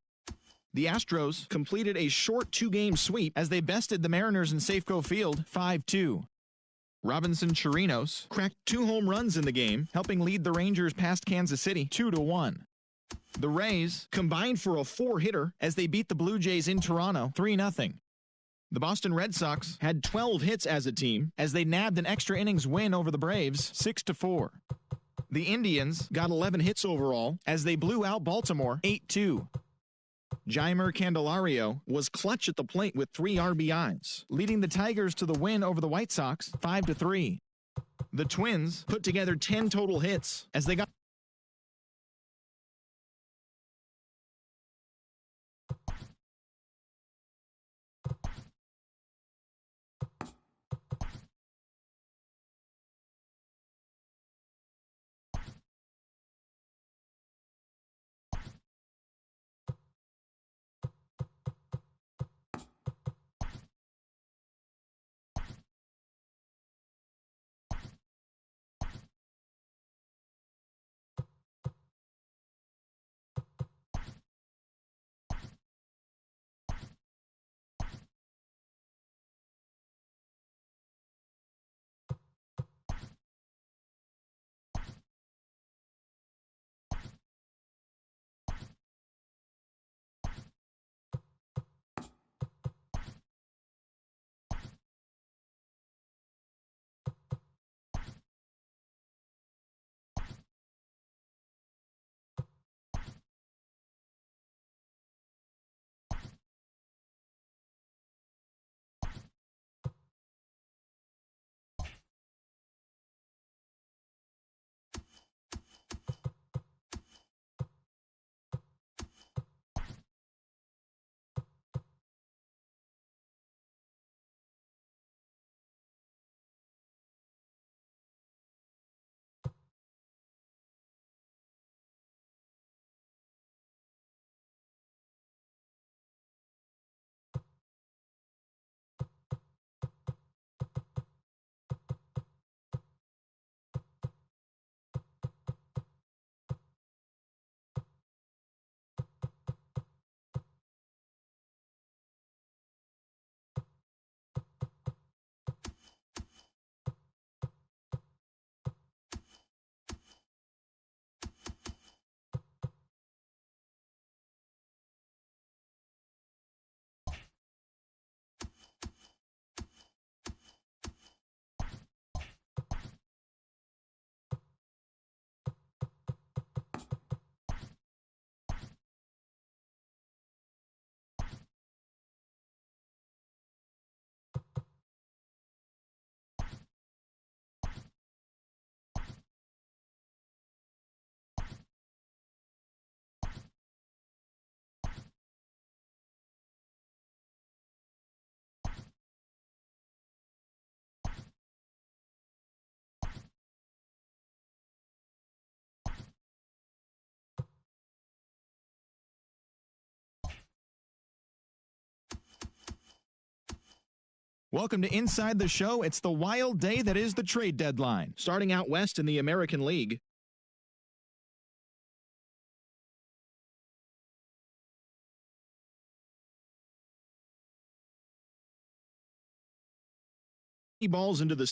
The Astros completed a short 2-game sweep as they bested the Mariners in Safeco Field 5-2. Robinson Chirinos cracked 2 home runs in the game, helping lead the Rangers past Kansas City 2-1. The Rays combined for a 4-hitter as they beat the Blue Jays in Toronto 3-0. The Boston Red Sox had 12 hits as a team as they nabbed an extra innings win over the Braves 6-4. The Indians got 11 hits overall as they blew out Baltimore 8-2. Jeimer Candelario was clutch at the plate with 3 RBIs, leading the Tigers to the win over the White Sox 5-3. The Twins put together 10 total hits as they got Welcome to Inside the Show. It's the wild day that is the trade deadline. Starting out west in the American League, balls into the